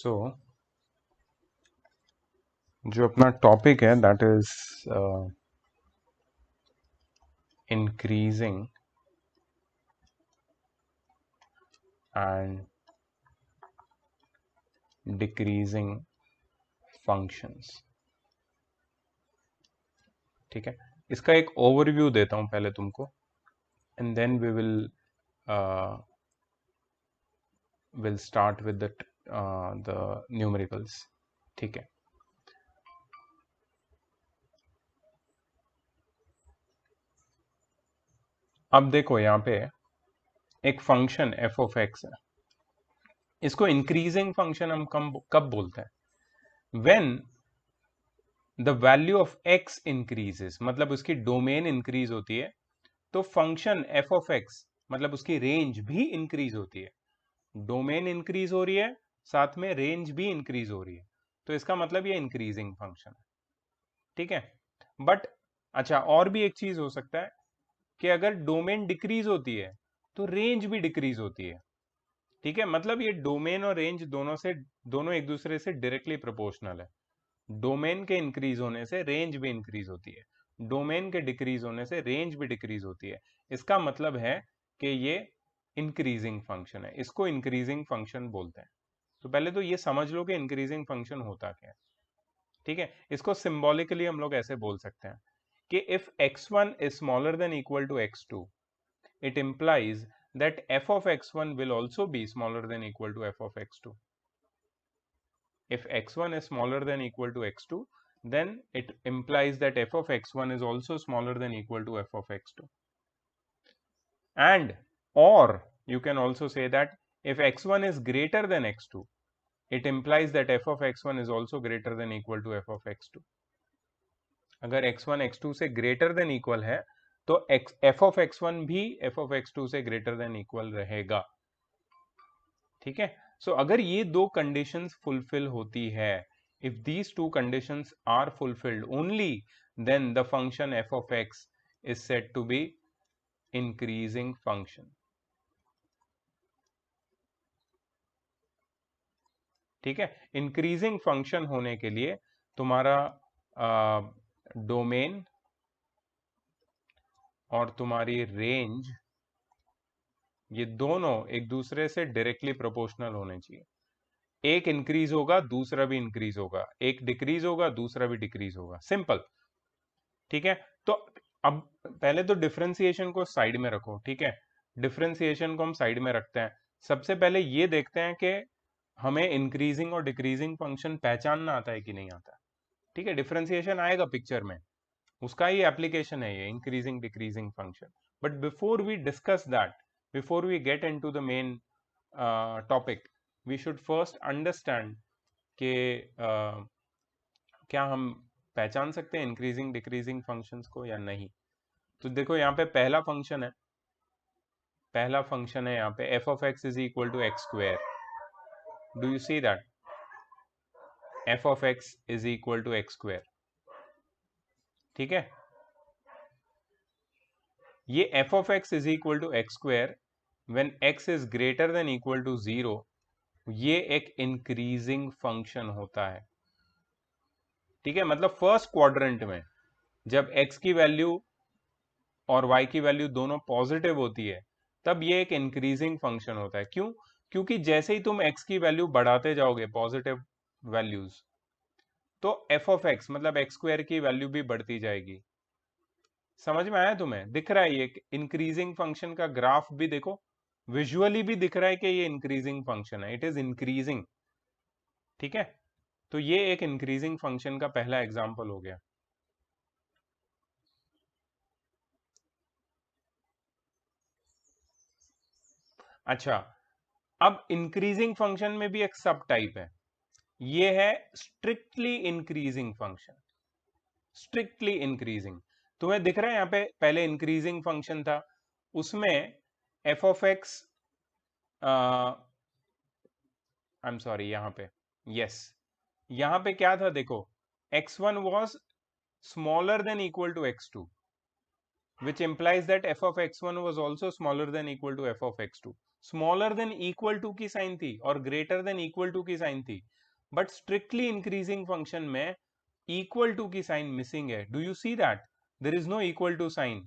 सो जो अपना टॉपिक है that is increasing and decreasing functions. ठीक है, इसका एक ओवरव्यू देता हूं पहले तुमको, and then we will start with the numericals. ठीक है, अब देखो यहाँ पे एक फंक्शन एफ ऑफ एक्स है। इसको इंक्रीजिंग फंक्शन हम कब बोलते हैं? When the value of x increases, मतलब उसकी डोमेन इंक्रीज होती है, तो फंक्शन एफ ऑफ एक्स मतलब उसकी रेंज भी इंक्रीज होती है। डोमेन इंक्रीज हो रही है, साथ में रेंज भी इंक्रीज हो रही है, तो इसका मतलब ये इंक्रीजिंग फंक्शन है। ठीक है, बट अच्छा, और भी एक चीज हो सकता है कि अगर डोमेन डिक्रीज होती है तो रेंज भी डिक्रीज होती है। ठीक है, मतलब ये डोमेन और रेंज दोनों एक दूसरे से डायरेक्टली प्रोपोर्शनल है। डोमेन के इंक्रीज होने से रेंज भी इंक्रीज होती है, डोमेन के डिक्रीज होने से रेंज भी डिक्रीज होती है। इसका मतलब है कि ये इंक्रीजिंग फंक्शन है, इसको इंक्रीजिंग फंक्शन बोलते हैं। तो पहले तो ये समझ लो कि इंक्रीजिंग फंक्शन होता क्या है। ठीक है, इसको सिंबॉलिकली हम लोग ऐसे बोल सकते हैं कि if x1 is smaller than equal to x2, it implies that f of x1 will also be smaller than equal to f of x2. If x1 is smaller than equal to x2, then it implies that f of x1 is also smaller than equal to f of x2. And or you can also say that if x1 is greater than x2, it implies that f of x1 is also greater than equal to f of x2. अगर x1 x2 से greater than equal है तो f of x1 भी f of x2 से greater than equal रहेगा। ठीक है, सो अगर ये दो कंडीशंस फुलफिल होती है, if these two conditions are fulfilled only, then the function f of x is said to be increasing function. ठीक है, इंक्रीजिंग फंक्शन होने के लिए तुम्हारा डोमेन और तुम्हारी रेंज ये दोनों एक दूसरे से डायरेक्टली प्रोपोर्शनल होने चाहिए। एक इंक्रीज होगा दूसरा भी इंक्रीज होगा, एक डिक्रीज होगा दूसरा भी डिक्रीज होगा, सिंपल। ठीक है, तो अब पहले तो डिफरेंशिएशन को साइड में रखो। ठीक है, डिफरेंशिएशन को हम साइड में रखते हैं। सबसे पहले ये देखते हैं कि हमें इंक्रीजिंग और डिक्रीजिंग फंक्शन पहचानना आता है कि नहीं आता। ठीक है, डिफरेंशिएशन आएगा पिक्चर में, उसका ही एप्लीकेशन है ये increasing decreasing function. But before we discuss that, before we get into the main topic, we should first understand कि क्या हम पहचान सकते हैं इंक्रीजिंग डिक्रीजिंग फंक्शंस को या नहीं। तो देखो यहाँ पे पहला फंक्शन है यहाँ पे F of X is equal to X square. Do you see that F of X is equal to X square? ठीक है, ये F of X is equal to X square when X is greater than equal to 0, ये एक increasing function होता है। ठीक है, मतलब फर्स्ट क्वाड्रेंट में जब x की वैल्यू और y की वैल्यू दोनों पॉजिटिव होती है, तब ये एक इंक्रीजिंग फंक्शन होता है। क्यों? क्योंकि जैसे ही तुम x की वैल्यू बढ़ाते जाओगे पॉजिटिव वैल्यूज, तो एफ ऑफ एक्स मतलब एक्स स्क्वायर की वैल्यू भी बढ़ती जाएगी। समझ में आया तुम्हें? दिख रहा है ये इंक्रीजिंग फंक्शन का ग्राफ भी देखो, विजुअली भी दिख रहा है कि ये इंक्रीजिंग फंक्शन है, इट इज इंक्रीजिंग। ठीक है, तो ये एक इंक्रीजिंग फंक्शन का पहला एग्जांपल हो गया। अच्छा, अब इंक्रीजिंग फंक्शन में भी एक सब टाइप है, ये है strictly increasing function. Strictly increasing तुम्हें दिख रहा है यहाँ पे, पहले इंक्रीजिंग फंक्शन था, उसमें F of X, I am sorry, यहाँ पे यस, यहाँ पे क्या था देखो, x1 was smaller than equal to x2। which implies that f of x1 was also smaller than equal to f of x2. smaller than equal to की sign थी और greater than equal to की sign थी, but strictly increasing function में equal to की sign missing है. Do you see that? There is no equal to sign.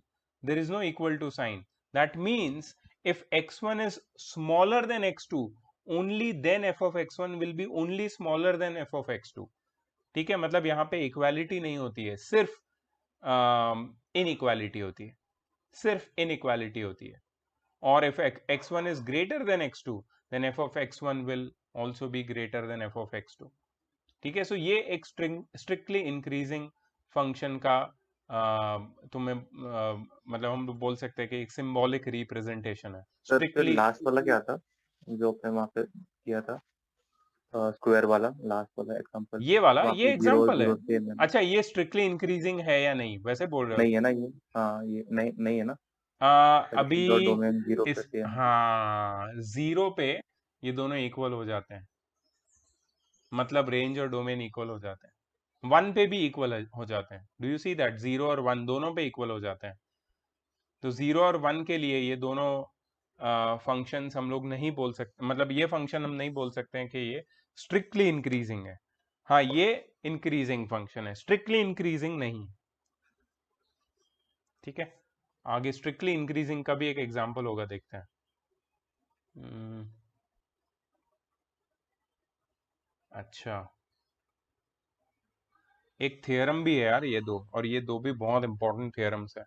There is no equal to sign. That means if x1 is smaller than x2, only then f of x1 will be only smaller than f of x2. ठीक है, मतलब यहाँ पे equality नहीं होती है, सिर्फ inequality होती है, सिर्फ इनइक्वालिटी होती है. और if x1 is greater than x2, then f of x1 will also be greater than f of x2. ठीक है, सो ये एक स्ट्रिक्टली इंक्रीजिंग फंक्शन का तुम्हें मतलब हम बोल सकते हैं कि एक सिंबॉलिक रिप्रेजेंटेशन है. सर फिर स्ट्रिक्टली लास्ट वाला क्या था जो आपने वहाँ पे किया था, स्क्वायर वाला लास्ट वाला एग्जांपल, ये वाला, वहाँ ये पे जीरो एग्जांपल है. जीरो थे मैंने. अच्छा, ये स्ट्रिक्टली इंक्रीजिंग है या नहीं, वैसे बोल रहे हो? नहीं है ना ये, हाँ ये नहीं नहीं है ना, अभी रेंज और डोमेन जीरो इस, कर दिया हमने. हाँ, जीरो पे ये दोनों इक्वल हो जाते हैं, मतलब रेंज और डोमेन इक्वल हो जाते हैं. वन पे भी इक्वल हो जाते हैं. Do you see that? Zero और वन दोनों पे इक्वल हो जाते हैं. तो जीरो और वन के लिए ये दोनों फंक्शंस हम लोग नहीं बोल सकते, मतलब ये फंक्शन हम नहीं बोल सकते हैं कि ये स्ट्रिक्टली इंक्रीजिंग है. हाँ, ये इंक्रीजिंग फंक्शन है, स्ट्रिक्टली इंक्रीजिंग नहीं. ठीक है, आगे स्ट्रिक्टली इंक्रीजिंग का भी एक एग्जांपल होगा, देखते हैं. अच्छा, एक थ्योरम भी है यार ये दो, और ये दो भी बहुत इंपॉर्टेंट थ्योरम्स है.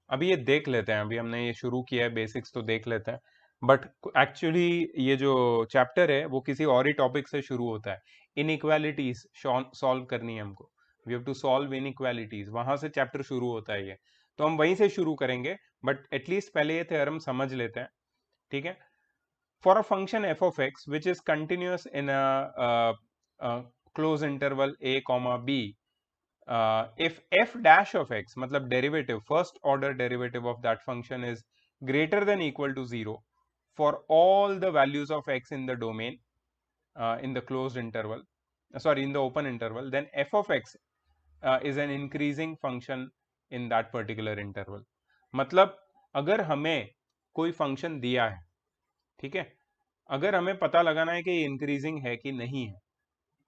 अभी ये देख लेते हैं, अभी हमने ये शुरू किया है, बेसिक्स तो देख लेते हैं. बट एक्चुअली ये जो चैप्टर है वो किसी और ही टॉपिक से शुरू होता है. इनइक्वालिटीज सॉल्व करनी है हमको, we have to solve inequalities, वहां से चैप्टर शुरू होता है ये. तो हम वहीं से शुरू करेंगे, बट एटलीस्ट पहले ये थ्योरम समझ लेते हैं. ठीक है, for a function f of x which is continuous in a close interval a comma b, if f dash of x मतलब derivative, first order derivative of that function is greater than equal to 0 for all the values of x in the domain, in the closed interval, sorry, in the open interval, then f of x is an increasing function in that particular interval. मतलब अगर हमें कोई function दिया है, ठीक है, अगर हमें पता लगाना है कि ये इंक्रीजिंग है कि नहीं है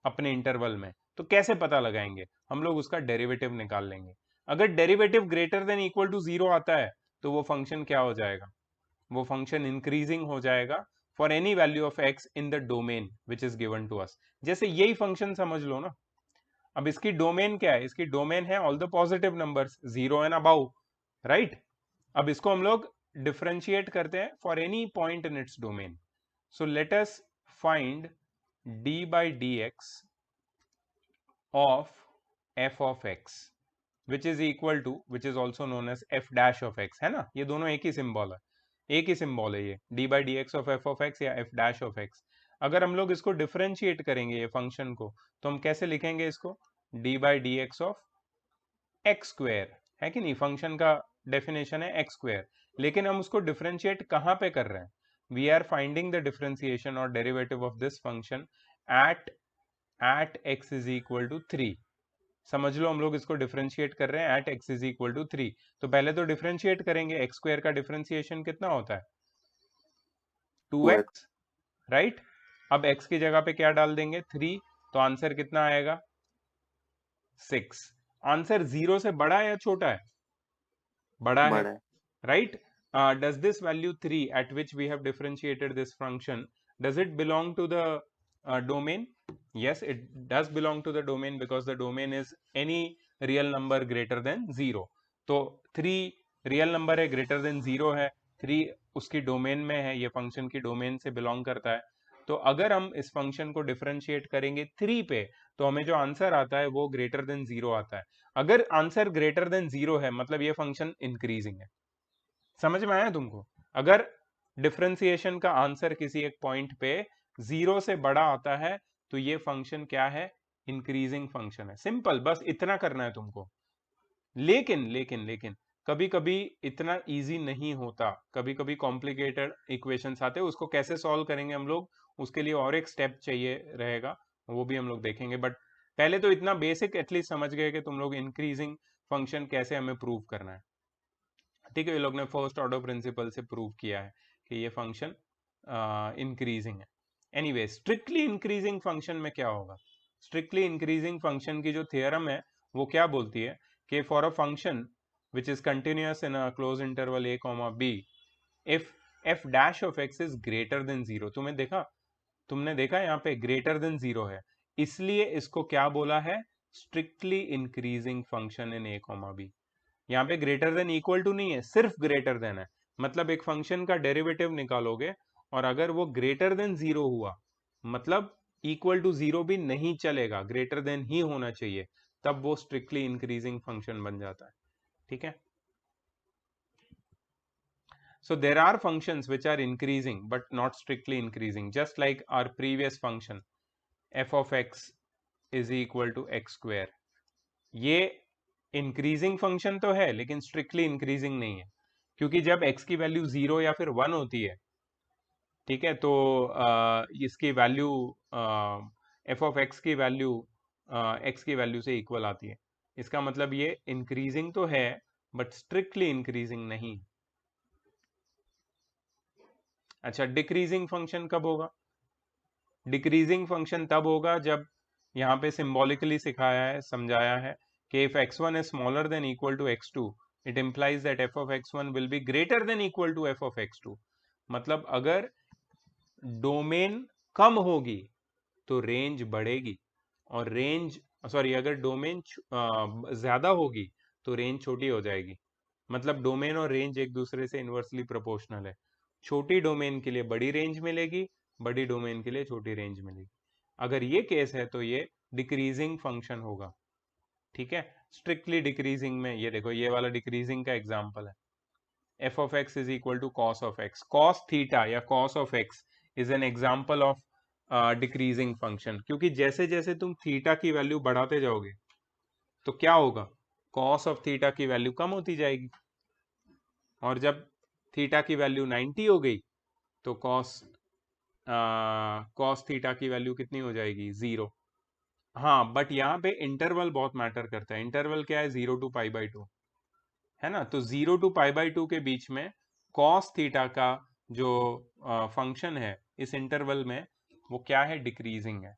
अपने इंटरवल में, तो कैसे पता लगाएंगे? हम लोग उसका डेरिवेटिव निकाल लेंगे. अगर derivative greater than equal to zero आता है तो वो फंक्शन क्या हो जाएगा? वो फंक्शन इंक्रीजिंग हो जाएगा for any value of X in the domain which is given to us. जैसे यही फंक्शन समझ लो ना. अब इसकी डोमेन क्या है? इसकी डोमेन है all the positive numbers, zero and above, right? अब इसको हम लोग डिफरेंशिएट करते हैं for any point in its domain. So let us find d by dx of f of x which is equal to, which is also known as f dash of x, है ना? ये दोनों एक ही symbol है, एक ही symbol है ये, d by dx of f of x या f dash of x. अगर हम लोग इसको डिफरेंशिएट करेंगे ये फंक्शन को, तो हम कैसे लिखेंगे इसको? d by dx of x square, है कि नहीं? फंक्शन का डेफिनेशन है एक्स स्क्वेयर, लेकिन हम उसको डिफरेंशिएट कहाँ पे कर रहे हैं? We are finding the differentiation और derivative of this function at x is equal to 3. समझ लो, हम लोग इसको डिफरेंशिएट कर रहे हैं at x is equal to 3. तो पहले तो डिफरेंशिएट करेंगे, एक्स स्क्वेयर का डिफरेंशिएशन कितना होता है? 2x. 2x, right? अब x की जगह पे क्या डाल देंगे? 3. तो आंसर कितना आएगा? 6. आंसर 0 से बड़ा है या छोटा है? बड़ा है, बड़ा है. right? Does this value 3 at which we have differentiated this function, does it belong to the domain? Yes, it does belong to the domain because the domain is any real number greater than 0. तो 3 real number है, greater than 0 है, 3 उसकी domain में है, ये function की domain से belong करता है. तो अगर हम इस फंक्शन को डिफरेंशिएट करेंगे 3 पे, तो हमें जो आंसर आता है वो ग्रेटर देन 0 आता है. अगर आंसर ग्रेटर देन 0 है मतलब ये फंक्शन इंक्रीजिंग है. समझ में आया तुमको? अगर डिफरेंशिएशन का आंसर किसी एक पॉइंट पे 0 से बड़ा आता है तो ये फंक्शन क्या है? इंक्रीजिंग फंक्शन है. सिंपल, बस इतना करना है तुमको. लेकिन लेकिन लेकिन कभी कभी इतना इजी नहीं होता, कभी कभी कॉम्प्लिकेटेड इक्वेशंस आते हैं, उसको कैसे सॉल्व करेंगे हम लोग, उसके लिए और एक स्टेप चाहिए रहेगा, वो भी हम लोग देखेंगे. बट पहले तो इतना बेसिक एटलीस्ट समझ गए कि तुम लोग इंक्रीजिंग फंक्शन कैसे हमें प्रूव करना है. ठीक है, ये लोग ने फर्स्ट ऑर्डर प्रिंसिपल से प्रूव किया है कि ये फंक्शन इंक्रीजिंग है। एनीवे, स्ट्रिक्टली इंक्रीजिंग फंक्शन में क्या होगा? स्ट्रिक्टली इंक्रीजिंग फंक्शन की जो थ्योरम है वो क्या बोलती है कि for a function which is continuous in a close interval a, b, if f dash of x is greater than 0, तुमने देखा यहाँ पे ग्रेटर देन 0 है, इसलिए इसको क्या बोला है? Strictly increasing function in a, b। यहाँ पे ग्रेटर देन इक्वल टू नहीं है, सिर्फ ग्रेटर देन है। मतलब एक फंक्शन का डेरिवेटिव निकालोगे और अगर वो ग्रेटर देन 0 हुआ, मतलब इक्वल टू 0 भी नहीं चलेगा, ग्रेटर देन ही होना चाहिए, तब वो स्ट्रिक्टली इंक्रीजिंग फंक्शन बन जाता है। ठीक है, so there are functions which are increasing but not strictly increasing, just like our previous function f of x is equal to x square। ये इंक्रीजिंग फंक्शन तो है लेकिन स्ट्रिक्टली इंक्रीजिंग नहीं है, क्योंकि जब x की वैल्यू 0 या फिर 1 होती है, ठीक है, तो इसकी वैल्यू f ऑफ x की वैल्यू x की वैल्यू से इक्वल आती है। इसका मतलब ये इंक्रीजिंग तो है बट स्ट्रिक्टली इंक्रीजिंग नहीं। अच्छा, डिक्रीजिंग फंक्शन कब होगा? डिक्रीजिंग फंक्शन तब होगा जब यहाँ पे सिंबॉलिकली सिखाया है, समझाया है कि if x1 is smaller than equal to x2, it implies that f of x1 will be greater than equal to f of x2। मतलब अगर डोमेन कम होगी तो रेंज बढ़ेगी, और रेंज सॉरी अगर डोमेन ज्यादा होगी तो रेंज छोटी हो जाएगी। मतलब डोमेन और रेंज एक दूसरे से इन्वर्सली प्रोपोर्शनल है। छोटी डोमेन के लिए बड़ी रेंज मिलेगी, बड़ी डोमेन के लिए छोटी रेंज मिलेगी। अगर ये केस है तो ये डिक्रीजिंग फंक्शन होगा। ठीक है, स्ट्रिक्टली डिक्रीजिंग में ये देखो, ये वाला डिक्रीजिंग का एग्जांपल है, f of x is equal to cos of x। cos theta या cos of x is an example of decreasing function, क्योंकि जैसे जैसे तुम थीटा की वैल्यू बढ़ाते जाओगे तो क्या होगा? cos of थीटा की वैल्यू कम होती जाएगी, और जब थीटा की वैल्यू 90 हो गई तो cos थीटा की वैल्यू कितनी हो जाएगी? 0। हाँ, बट यहाँ पे इंटरवल बहुत मैटर करता है। इंटरवल क्या है? 0 to π/2 है ना। तो 0 to π/2 के बीच में cos थीटा का जो फंक्शन है इस इंटरवल में, वो क्या है? डिक्रीजिंग है।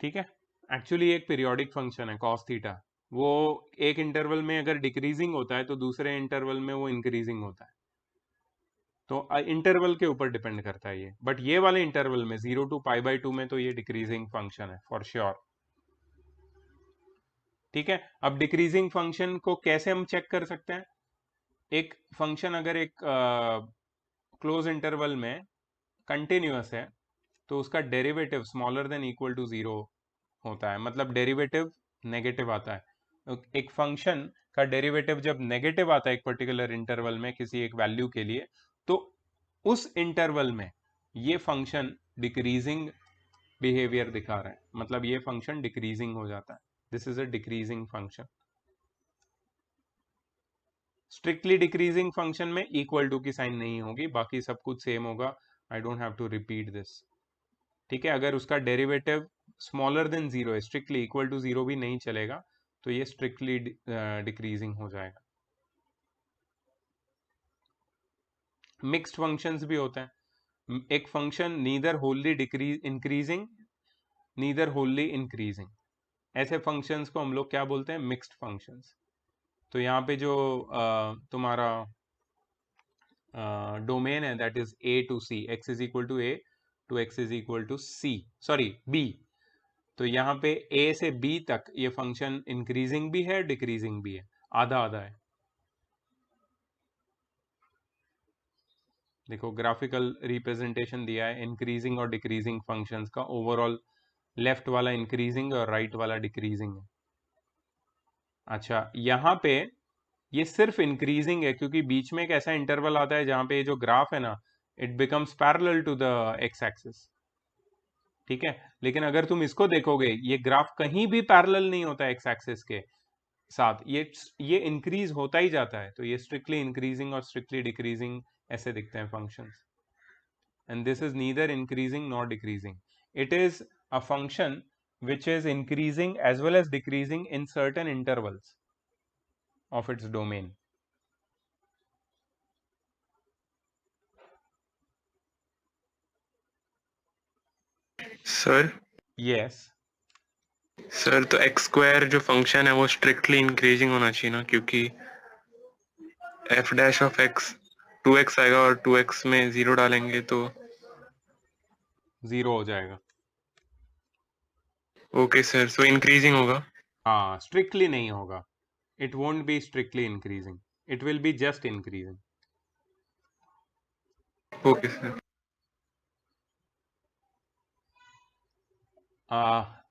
ठीक है, एक्चुअली एक पीरियोडिक फंक्शन है cos थीटा, वो एक इंटरवल में अगर डिक्रीजिंग होता है तो दूसरे इंटरवल में वो इंक्रीजिंग होता है। तो इंटरवल के ऊपर डिपेंड करता है ये, बट ये वाले इंटरवल में 0 to π/2 में तो ये डिक्रीजिंग फंक्शन है फॉर श्योर। ठीक है, अब डिक्रीजिंग फंक्शन को कैसे हम चेक कर सकते हैं? एक फंक्शन अगर एक क्लोज इंटरवल में कंटिन्यूअस है तो उसका derivative smaller than equal to 0 होता है, मतलब डेरिवेटिव नेगेटिव आता है। एक फंक्शन का डेरिवेटिव जब नेगेटिव आता है एक पर्टिकुलर इंटरवल में किसी एक वैल्यू के लिए, तो उस इंटरवल में ये फंक्शन डिक्रीजिंग बिहेवियर दिखा रहा है, मतलब ये फंक्शन डिक्रीजिंग हो जाता है। This is a decreasing function. Strictly decreasing function में इक्वल टू की साइन नहीं होगी, बाकी सब कुछ सेम होगा। I don't have to repeat this. ठीक है, अगर उसका डेरिवेटिव स्मॉलर देन 0 है, स्ट्रिक्टली इक्वल टू 0 भी नहीं चलेगा, तो ये स्ट्रिक्टली डिक्रीजिंग हो जाएगा। मिक्स्ड फंक्शंस भी होते हैं। एक function neither wholly increasing neither wholly increasing, ऐसे फंक्शंस को हम लोग क्या बोलते हैं? Mixed functions. तो यहाँ पे जो तुम्हारा डोमेन है that is a to c, x is equal to a to x is equal to c, sorry b। तो यहाँ पे a से b तक ये फंक्शन इंक्रीजिंग भी है डिक्रीजिंग भी है, आधा आधा है। देखो ग्राफिकल रिप्रेजेंटेशन दिया है इंक्रीजिंग और डिक्रीजिंग फंक्शंस का। ओवरऑल लेफ्ट वाला इंक्रीजिंग और राइट वाला डिक्रीजिंग है। अच्छा, यहाँ पे ये सिर्फ इंक्रीजिंग है क्योंकि बीच में एक ऐसा इंटरवल आता है जहां पे ये जो ग्राफ है ना, it becomes parallel to the X axis. ठीक है, लेकिन अगर तुम इसको देखोगे ये ग्राफ कहीं भी पैरेलल नहीं होता एक्स एक्सिस के साथ, ये इंक्रीज होता ही जाता है। तो ये स्ट्रिक्टली इंक्रीजिंग और स्ट्रिक्टली डिक्रीजिंग ऐसे दिखते हैं functions. and this is neither increasing nor decreasing. It is a function which is increasing as well as decreasing in certain intervals. of its domain. Sir Yes. Sir तो x square जो function है वो strictly increasing होना चाहिए ना, क्योंकि F dash of x 2x आएगा और 2x में 0 डालेंगे तो 0 हो जाएगा. ओके सर, सो इंक्रीजिंग होगा. हाँ, स्ट्रिक्टली नहीं होगा. It won't be strictly increasing. It will be just increasing. Okay sir.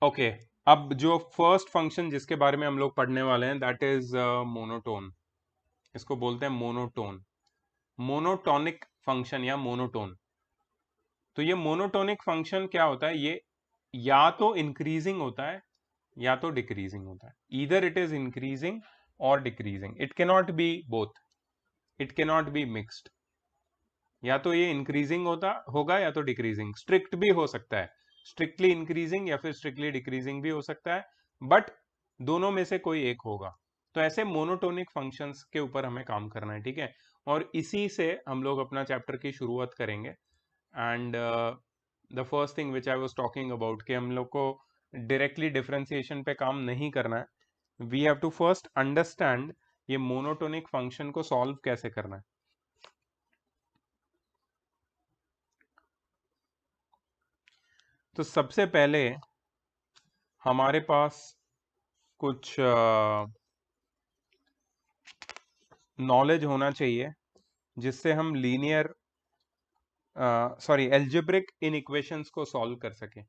Okay. अब जो फर्स्ट फंक्शन जिसके बारे में हम लोग पढ़ने वाले हैं दैट इज मोनोटोन. इसको बोलते हैं मोनोटोन, मोनोटोनिक फंक्शन या मोनोटोन. तो ये मोनोटोनिक फंक्शन क्या होता है? ये या तो इंक्रीजिंग होता है या तो डिक्रीजिंग होता है. ईदर इट इज इंक्रीजिंग और decreasing. It cannot be both. It cannot be mixed. या तो ये इंक्रीजिंग होगा या तो डिक्रीजिंग. स्ट्रिक्ट भी हो सकता है, स्ट्रिक्टली इंक्रीजिंग या फिर स्ट्रिक्टली डिक्रीजिंग भी हो सकता है, बट दोनों में से कोई एक होगा. तो ऐसे मोनोटोनिक फंक्शंस के ऊपर हमें काम करना है, ठीक है. और इसी से हम लोग अपना चैप्टर की शुरुआत करेंगे. And the first thing which I was talking about कि हम लोग को डायरेक्टली डिफरेंशिएशन पे काम नहीं करना है. We have to first understand ये मोनोटोनिक फंक्शन को सॉल्व कैसे करना है. तो सबसे पहले हमारे पास कुछ नॉलेज होना चाहिए जिससे हम लीनियर एल्जेब्रिक इनइक्वेशंस को सॉल्व कर सकें,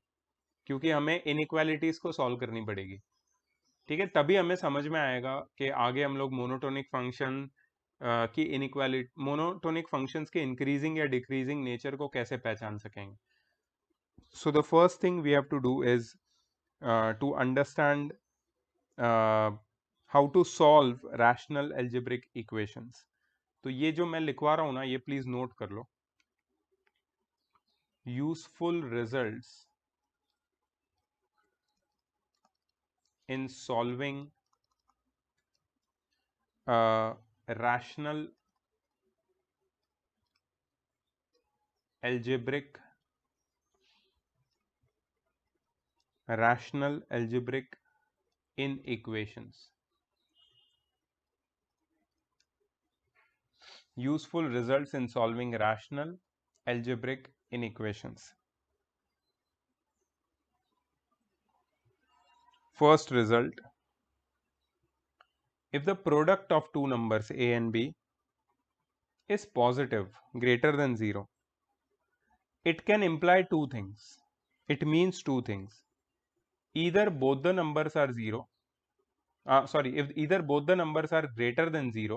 क्योंकि हमें इनइक्वालिटीज को सॉल्व करनी पड़ेगी. ठीक है, तभी हमें समझ में आएगा कि आगे हम लोग मोनोटोनिक फंक्शन की इनइक्वालिटी, मोनोटोनिक फंक्शंस के इंक्रीजिंग या डिक्रीजिंग नेचर को कैसे पहचान सकेंगे. So the first thing we have to do is to understand how to solve rational algebraic equations. तो ये जो मैं लिखवा रहा हूं ना, ये प्लीज नोट कर लो. Useful results in solving rational algebraic inequations. Useful results in solving rational algebraic inequations. First result: if the product of two numbers a and b is positive, greater than 0, it can imply two things. It means two things. Either both the numbers are 0, if either both the numbers are greater than 0,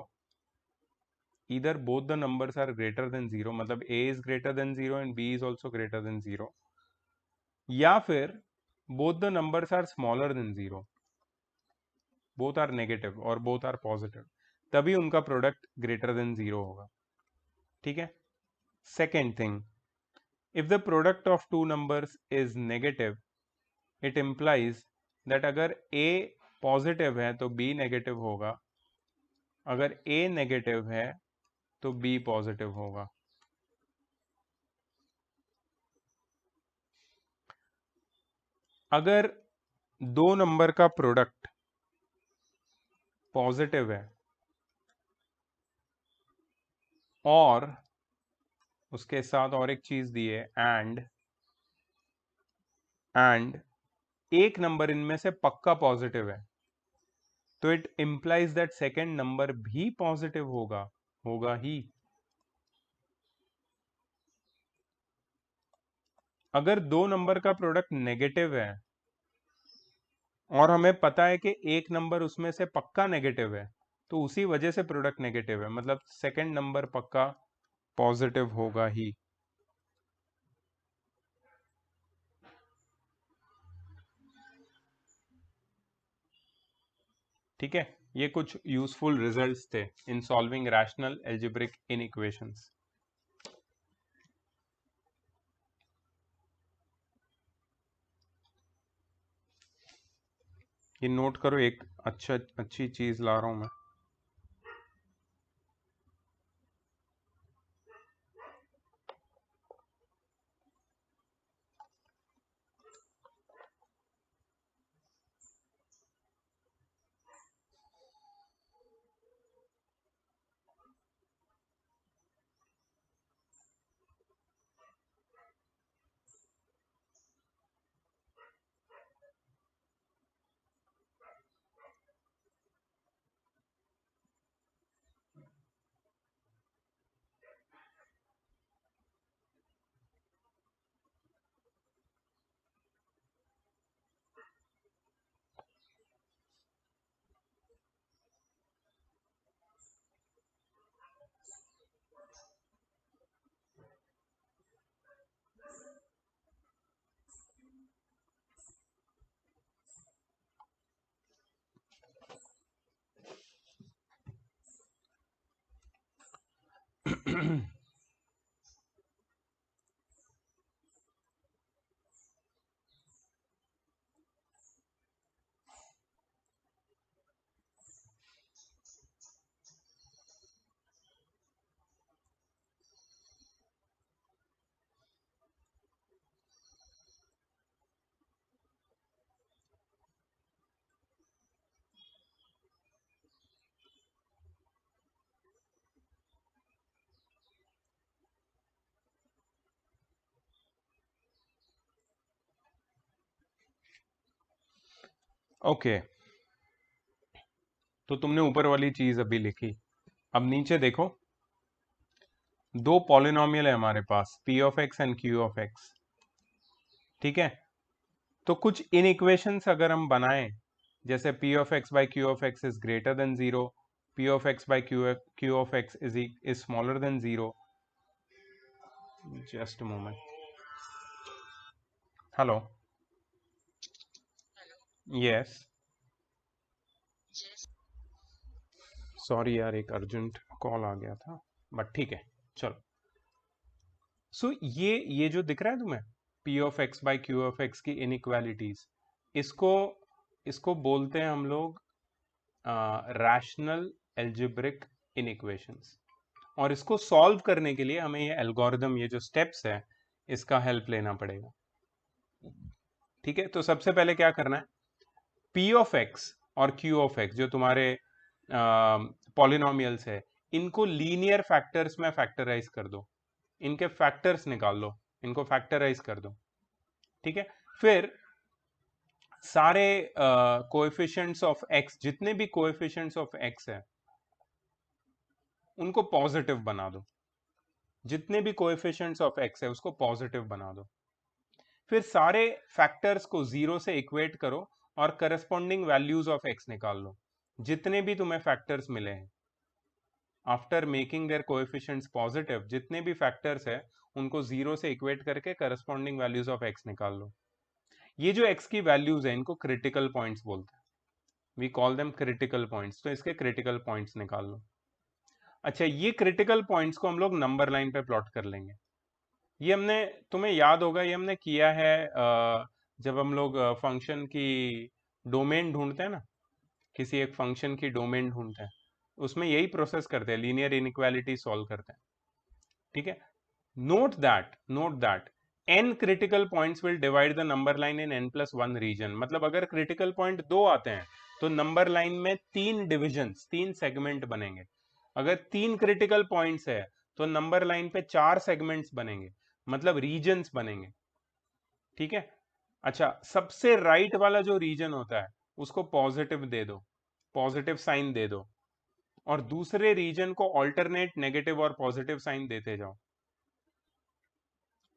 either both the numbers are greater than 0, मतलब a is greater than 0 and b is also greater than 0, या फिर both the numbers are smaller than 0, both are negative और both are positive, तभी उनका product greater than 0 होगा. ठीक है. Second thing, if the product of two numbers is negative, it implies that अगर a positive है तो b नेगेटिव होगा, अगर a नेगेटिव है तो b पॉजिटिव होगा. अगर दो नंबर का प्रोडक्ट पॉजिटिव है और उसके साथ और एक चीज दी है एंड एक नंबर इनमें से पक्का पॉजिटिव है, तो it implies that second number भी पॉजिटिव होगा ही. अगर दो नंबर का प्रोडक्ट नेगेटिव है और हमें पता है कि एक नंबर उसमें से पक्का नेगेटिव है, तो उसी वजह से प्रोडक्ट नेगेटिव है, मतलब सेकेंड नंबर पक्का पॉजिटिव होगा ही. ठीक है. ये कुछ यूजफुल रिजल्ट्स थे इन सॉल्विंग रैशनल एल्जेब्रिक इनइक्वेशंस. ये नोट करो, एक अच्छी चीज ला रहा हूं मैं. ओके, तो तुमने ऊपर वाली चीज अभी लिखी, अब नीचे देखो, दो पॉलिनोमियल है हमारे पास, P of x and Q of x, ठीक है। तो कुछ इन इक्वेशंस अगर हम बनाएं, जैसे P of x by Q of X is greater than zero, P of x by Q of X is smaller than zero. Just a moment, hello, yes, sorry यार एक अर्जेंट कॉल आ गया था, but ठीक है चलो। सो ये जो दिख रहा है तुम्हें, P of x by Q of x की इनइक्वालिटीज, इसको इसको बोलते हैं हम लोग रैशनल एल्जेब्रिक इनइक्वेशंस। और इसको सॉल्व करने के लिए हमें ये एल्गोरिदम, ये जो स्टेप्स है, इसका हेल्प लेना पड़ेगा, ठीक है। तो सबसे पहले क्या करना है, पी ऑफ एक्स और क्यू ऑफ एक्स जो तुम्हारे पॉलिनोमियल्स है, इनको लीनियर फैक्टर्स में फैक्टराइज कर दो, इनके फैक्टर्स निकाल लो, इनको फैक्टराइज कर दो, ठीक है। फिर सारे कोएफिशिएंट्स ऑफ एक्स, जितने भी कोएफिशिएंट्स ऑफ एक्स है उनको पॉजिटिव बना दो, जितने भी कोएफिशिएंट्स ऑफ एक्स है उसको पॉजिटिव बना दो। फिर सारे फैक्टर्स को जीरो से इक्वेट करो और करस्पॉन्डिंग वैल्यूज ऑफ एक्स निकाल लो, जितने भी तुम्हें फैक्टर्स मिले हैं। After making their coefficients positive, जितने भी फैक्टर्स है उनको जीरो से इक्वेट करके करस्पॉन्डिंग वैल्यूज ऑफ एक्स निकाल लो। ये जो एक्स की वैल्यूज है इनको क्रिटिकल पॉइंट्स बोलते हैं, we call them critical points. तो इसके क्रिटिकल पॉइंट्स निकाल लो। अच्छा, ये क्रिटिकल पॉइंट्स को हम लोग नंबर लाइन पे प्लॉट कर लेंगे। ये हमने, तुम्हें याद होगा ये हमने किया है जब हम लोग फंक्शन की डोमेन ढूंढते हैं ना, किसी एक फंक्शन की डोमेन ढूंढते हैं, उसमें यही प्रोसेस करते हैं, लीनियर इनइक्वालिटी सॉल्व करते हैं, ठीक है। Note that n critical points will divide the number line in n+1 region. मतलब अगर क्रिटिकल पॉइंट 2 आते हैं तो नंबर लाइन में 3 डिविजन्स, 3 सेगमेंट बनेंगे। अगर 3 क्रिटिकल पॉइंट्स है तो नंबर लाइन पे 4 सेगमेंट्स बनेंगे, मतलब रीजन्स बनेंगे, ठीक है। अच्छा, सबसे राइट वाला जो रीजन होता है उसको पॉजिटिव दे दो, पॉजिटिव साइन दे दो, और दूसरे रीजन को ऑल्टरनेट नेगेटिव और पॉजिटिव साइन देते जाओ,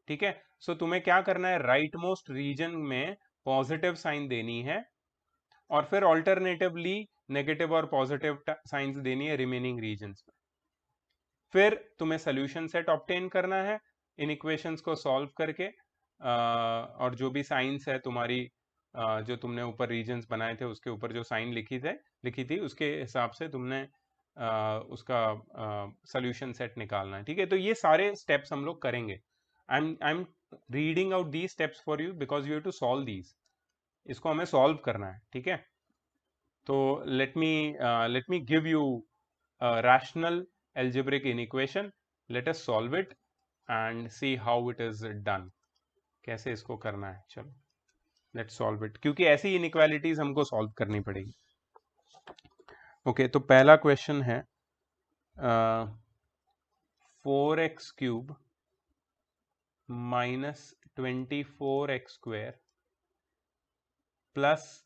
ठीक है। सो तुम्हें क्या करना है, राइट मोस्ट रीजन में पॉजिटिव साइन देनी है और फिर ऑल्टरनेटिवली नेगेटिव और पॉजिटिव साइंस देनी है रिमेनिंग रीजन्स में। फिर तुम्हें सोल्यूशन सेट ऑब्टेन करना है इन इक्वेशंस को सॉल्व करके, और जो भी साइंस है तुम्हारी, जो तुमने ऊपर रीजन्स बनाए थे उसके ऊपर जो साइन लिखी थी उसके हिसाब से तुमने उसका सोल्यूशन सेट निकालना है, ठीक है। तो ये सारे स्टेप्स हम लोग करेंगे। I'm reading out these steps for you because you have to solve these. इसको हमें सॉल्व करना है, ठीक है। तो let me give you a rational algebraic inequation. Let us solve it and see how it is done. कैसे इसको करना है, चलो let's solve it, क्योंकि ऐसी inequalities हमको सॉल्व करनी पड़ेगी। ओके, तो पहला क्वेश्चन है 4x³ -24x² plus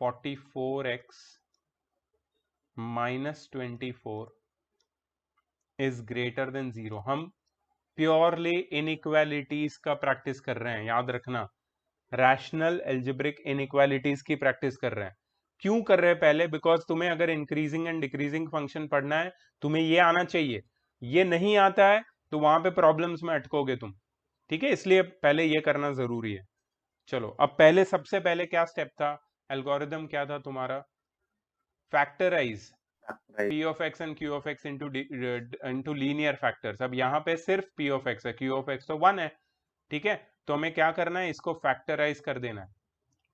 44x -24 is greater than 0। हम प्योरली इनइक्वालिटीज का प्रैक्टिस कर रहे हैं, याद रखना, रैशनल एल्जेब्रिक इनइक्वालिटीज की प्रैक्टिस कर रहे हैं। क्यों कर रहे हैं पहले, बिकॉज तुम्हें अगर इंक्रीजिंग एंड डिक्रीजिंग फंक्शन पढ़ना है तुम्हें ये आना चाहिए, ये नहीं आता है तो वहां पे प्रॉब्लम्स में अटकोगे तुम, ठीक है। इसलिए पहले ये करना जरूरी है। चलो, अब पहले सबसे पहले क्या स्टेप था, एल्गोरिदम क्या था तुम्हारा, factorize P of x and Q of X into linear factors. अब यहाँ पे सिर्फ पी ऑफ एक्स है, क्यू ऑफ एक्स तो 1 है, ठीक है। तो हमें क्या करना है, इसको फैक्टराइज कर देना है।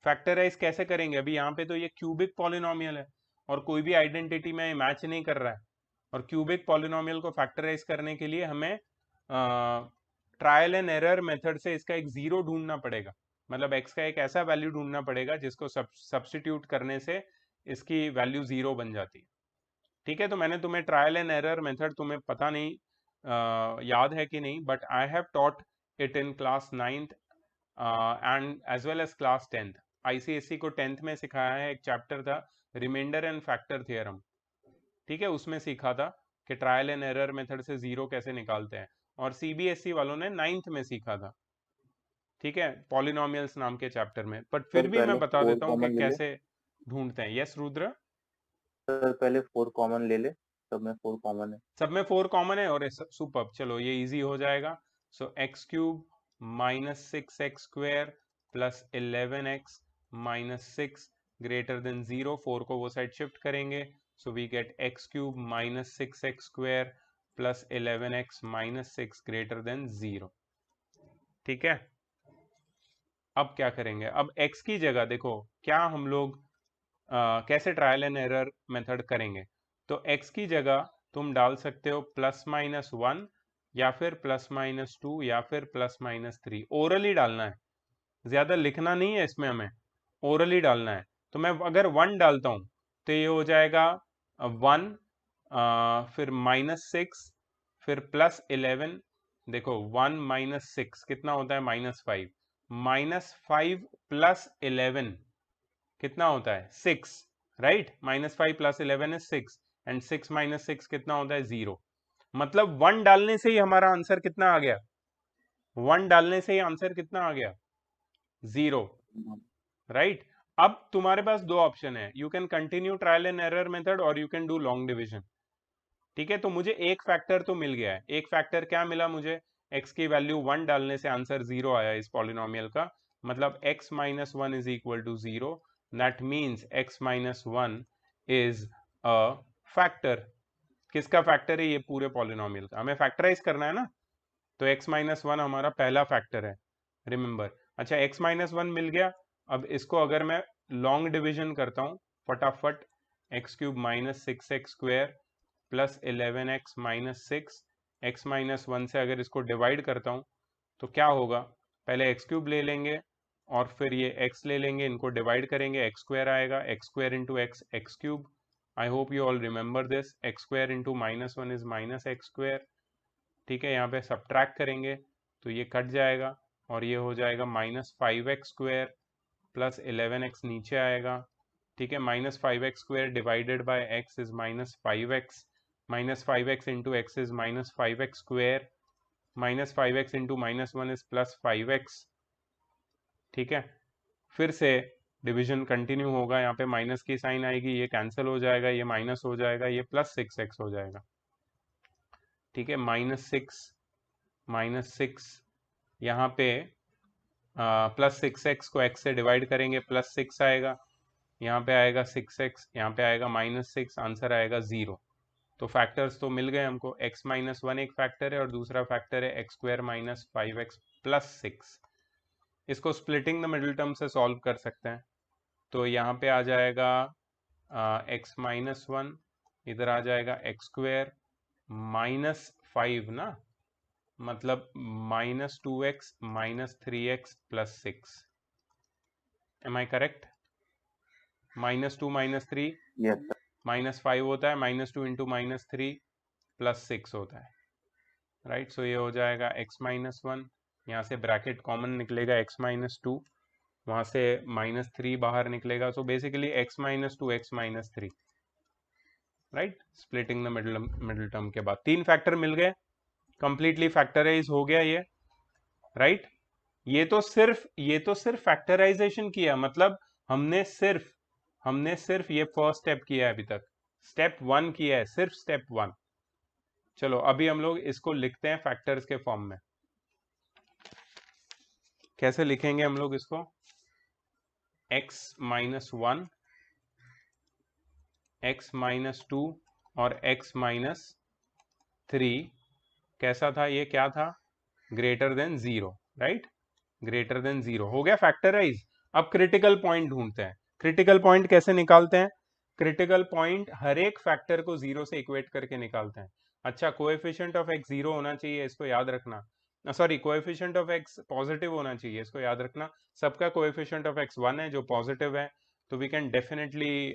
फैक्टराइज कैसे करेंगे, अभी यहाँ पे तो ये क्यूबिक पॉलिनोमियल है और कोई भी आइडेंटिटी में मैच नहीं कर रहा है, और क्यूबिक पॉलिनोमियल को फैक्टराइज करने के लिए हमें ट्रायल एंड एरर मेथड से इसका एक जीरो ढूंढना पड़ेगा, मतलब एक्स का एक ऐसा वैल्यू ढूंढना पड़ेगा जिसको सब्स्टिट्यूट करने से इसकी वैल्यू जीरो बन जाती है, ठीक है। तो मैंने तुम्हें ट्रायल एंड एरर मेथड, तुम्हें पता नहीं याद है कि नहीं, but I have taught it in class 9th and as well as class 10th। ICSE को 10th में सिखाया है, एक चैप्टर था रिमाइंडर एंड फैक्टर थ्योरम, ठीक है, उसमें सीखा था कि ट्रायल एंड एरर मेथड से जीरो कैसे निकालते हैं, और सीबीएसई वालों ने 9th में सीखा था, ठीक है, पॉलिनोमियल्स नाम के चैप्टर में। बट फिर सर भी मैं पहले बता 4 देता हूँ कि कॉमन ले ले। कैसे ढूंढते हैं। यस रुद्र, सर पहले 4 कॉमन ले ले, सब में 4 कॉमन है। सब में 4 कॉमन है और सुपर, चलो ये इजी हो जाएगा। So x cube minus 6x square plus 11x minus 6 greater than 0, 4 को वो साइड शिफ्ट करेंगे, so we get x cube minus 6x square plus 11x minus 6 greater than 0, ठीक है। अब क्या करेंगे, अब x की जगह देखो क्या हम लोग कैसे ट्रायल एंड एरर मेथड करेंगे, तो x की जगह तुम डाल सकते हो +-1 या फिर +-2 या फिर +-3, ओरली डालना है, ज्यादा लिखना नहीं है इसमें, हमें ओरली डालना है। तो मैं अगर 1 डालता हूं तो ये हो जाएगा 1, फिर -6, फिर +11, देखो 1 - 6 कितना होता है -5, -5 + 11 कितना होता है 6, राइट, -5 + 11 इज 6 एंड 6 - 6 कितना होता है 0, मतलब 1 डालने से ही हमारा आंसर कितना आ गया, 1 डालने से ही आंसर कितना आ गया 0, राइट। अब तुम्हारे पास दो ऑप्शन है, you can continue trial and error method और you can do long division, ठीक है। तो मुझे एक फैक्टर तो मिल गया है, एक फैक्टर क्या मिला मुझे, x की वैल्यू 1 डालने से आंसर 0 आया इस पॉलिनोमियल का, मतलब x - 1 is equal to 0, that means x - 1 is a factor. किसका फैक्टर है, ये पूरे पॉलिनोमियल का, हमें फैक्टराइज करना है ना, तो x - 1 हमारा पहला फैक्टर है, रिमेंबर। अच्छा x - 1 मिल गया, अब इसको अगर मैं लॉन्ग डिविजन करता हूं फटाफट, x³ - 6x square plus 11x - 6, x - 1 से अगर इसको डिवाइड करता हूं तो क्या होगा, पहले x³ ले लेंगे और फिर ये x ले लेंगे, इनको डिवाइड करेंगे, x² आएगा, x² into x, x³। I hope you all remember this, x² into -1 is -x², ठीक है। यहाँ पे सब्ट्रैक्ट करेंगे तो ये कट जाएगा और ये हो जाएगा -5x स्क्वायर प्लस 11x नीचे आएगा, ठीक है, -5x square divided by x is -5x, -5x into x is -5x square, -5x into -1 is +5x, ठीक है। फिर से डिवीजन कंटिन्यू होगा, यहाँ पे माइनस की साइन आएगी, ये कैंसिल हो जाएगा, ये माइनस हो जाएगा, ये +6x हो जाएगा, ठीक है, -6 यहाँ पे +6x को x से डिवाइड करेंगे, +6 आएगा, यहाँ पे आएगा 6x, यहाँ पे आएगा -6, आंसर आएगा 0। तो फैक्टर्स तो मिल गए हमको, x - 1 एक फैक्टर है और दूसरा फैक्टर है x² - 5x + 6। इसको स्प्लिटिंग द मिडिल टर्म से सॉल्व कर सकते हैं, तो यहाँ पे आ जाएगा x - 1, इधर आ जाएगा x² -5 ना, मतलब -2x -3x + 6, am I correct, -2 -3 yes sir. -5 होता है, -2 इंटू -3 + 6 होता है, राइट। सो ये हो जाएगा x - 1, यहाँ से ब्रैकेट कॉमन निकलेगा x - 2, वहाँ से -3 बाहर निकलेगा, so basically x - 2 x - 3, right. Splitting the middle term के बाद 3 फैक्टर मिल गए, कंप्लीटली फैक्टराइज हो गया ये, राइट। ये तो सिर्फ फैक्टराइजेशन किया, मतलब हमने सिर्फ ये फर्स्ट स्टेप किया है, अभी तक स्टेप 1 किया है, सिर्फ स्टेप 1। चलो अभी हम लोग इसको लिखते हैं फैक्टर्स के फॉर्म में, कैसे लिखेंगे हम लोग इसको, x - 1, x - 2 और x - 3 कैसा था, ये क्या था, greater than 0, right, greater than 0 हो गया फैक्टराइज। अब क्रिटिकल पॉइंट ढूंढते हैं, क्रिटिकल पॉइंट कैसे निकालते हैं, क्रिटिकल पॉइंट हर एक फैक्टर को 0 से इक्वेट करके निकालते हैं। अच्छा, कोएफिशिएंट ऑफ x 0 होना चाहिए, इसको याद रखना, sorry coefficient of x positive होना चाहिए, इसको याद रखना। सबका कोएफिशिएंट ऑफ x 1 है जो पॉजिटिव है, तो we can definitely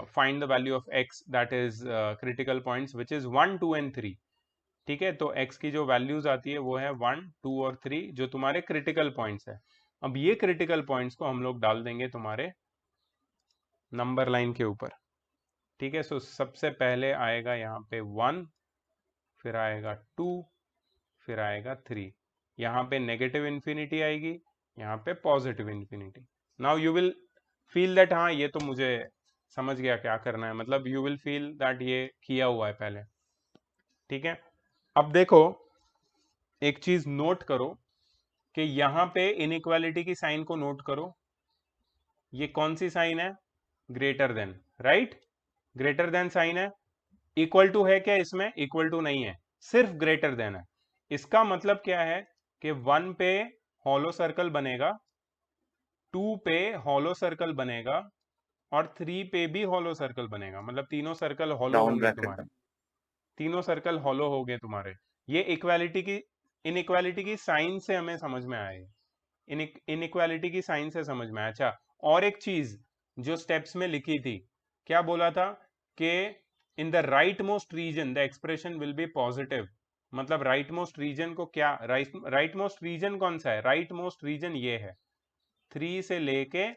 find the value of x that is critical points which is 1, 2 and 3, ठीक है। तो x की जो वैल्यूज आती है वो है 1, 2 और 3 जो तुम्हारे क्रिटिकल पॉइंट्स है। अब ये क्रिटिकल पॉइंट्स को हम लोग डाल देंगे तुम्हारे नंबर लाइन के ऊपर, ठीक है। सो सबसे पहले आएगा यहाँ पे 1, फिर आएगा 2, फिर आएगा 3, यहाँ पे नेगेटिव इन्फिनिटी आएगी, यहाँ पे positive infinity. Now you will feel that हाँ ये तो मुझे समझ गया क्या करना है, मतलब यू विल फील दैट ये किया हुआ है पहले, ठीक है। अब देखो एक चीज नोट करो कि यहाँ पे इनइक्वालिटी की साइन को नोट करो, ये कौन सी साइन है, greater than, right, greater than sign है। इक्वल टू है क्या इसमें, इक्वल टू नहीं है, सिर्फ ग्रेटर देन है। इसका मतलब क्या है कि 1 पे हॉलो सर्कल बनेगा, 2 पे हॉलो सर्कल बनेगा और 3 पे भी हॉलो सर्कल बनेगा, मतलब तीनों सर्कल हॉलो डाउन होंगे ब्रैकेट तुम्हारे, में। तीनों सर्कल हॉलो हो गए तुम्हारे। ये इक्वालिटी की इनइक्वालिटी की साइन से हमें समझ में आए, इनइक्वालिटी की साइन से समझ में आया। अच्छा, और एक चीज जो स्टेप्स में लिखी थी, क्या बोला था कि in the right most region the expression will be positive, मतलब राइट मोस्ट रीजन को क्या, राइट मोस्ट रीजन कौन सा है, राइट मोस्ट रीजन ये है 3 से लेके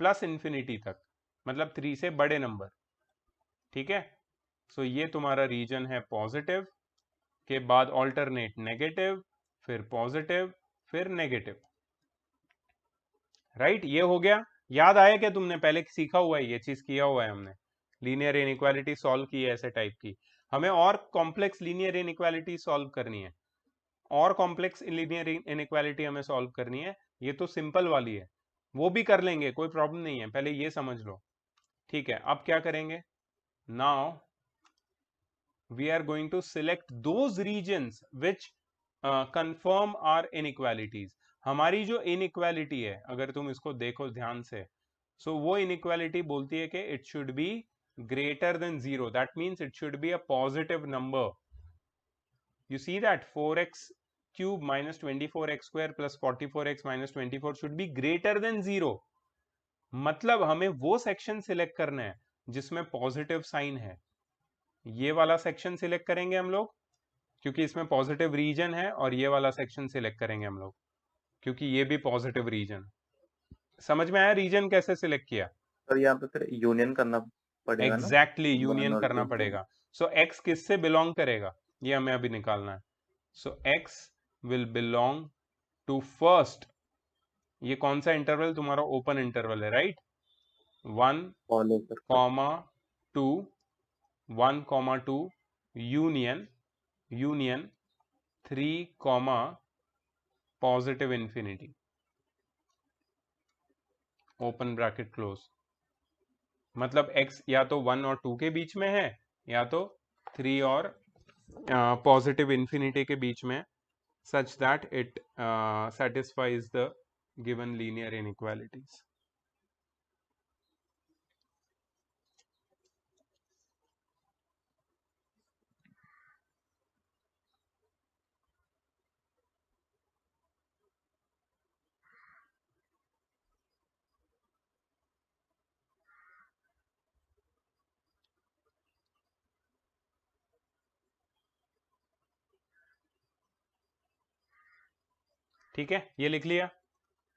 प्लस इंफिनिटी तक, मतलब 3 से बड़े नंबर, ठीक है। सो ये तुम्हारा रीजन है पॉजिटिव, के बाद ऑल्टरनेट नेगेटिव, फिर पॉजिटिव, फिर नेगेटिव, राइट। ये हो गया, याद आया क्या तुमने, पहले सीखा हुआ है, ये चीज किया हुआ है हमने, लीनियर इनइक्वालिटी सॉल्व की है ऐसे टाइप की। हमें और कॉम्प्लेक्स लीनियर इनइक्वालिटी सॉल्व करनी है, और कॉम्प्लेक्स लीनियर इनइक्वालिटी हमें सॉल्व करनी है। ये तो सिंपल वाली है, वो भी कर लेंगे, कोई प्रॉब्लम नहीं है, पहले ये समझ लो, ठीक है। अब क्या करेंगे, now we are going to select those regions which confirm our inequalities। हमारी जो inequality है, अगर तुम इसको देखो ध्यान से, so वो inequality बोलती है कि it should be greater than 0, that means it should be a positive number। you see that 4x cube minus 24x square plus 44x minus 24 should be greater than 0, मतलब हमें वो सेक्शन सिलेक्ट करना है जिसमें positive sign है, ये वाला section select करेंगे हम लोग क्योंकि इसमें पॉजिटिव रीजन है, और ये वाला सेक्शन सिलेक्ट करेंगे हम लोग क्योंकि ये भी पॉजिटिव रीजन। समझ में आया रीजन कैसे सिलेक्ट किया, और यहाँ पे फिर यूनियन करना पड़ेगा ना, एग्जैक्टली वन यूनियन और करना टू को। पड़ेगा। सो एक्स किससे बिलोंग करेगा, ये हमें अभी निकालना है। So x will belong to first, ये कौन सा इंटरवल तुम्हारा, ओपन इंटरवल है, right, 1 follow circle. Comma 2, 1 comma 2 union, union 3 comma positive infinity, open bracket close, मतलब x या तो 1 और 2 के बीच में है, या तो 3 और पॉजिटिव इंफिनिटी के बीच में, such that it satisfies the given linear inequalities। ठीक है, ये लिख लिया,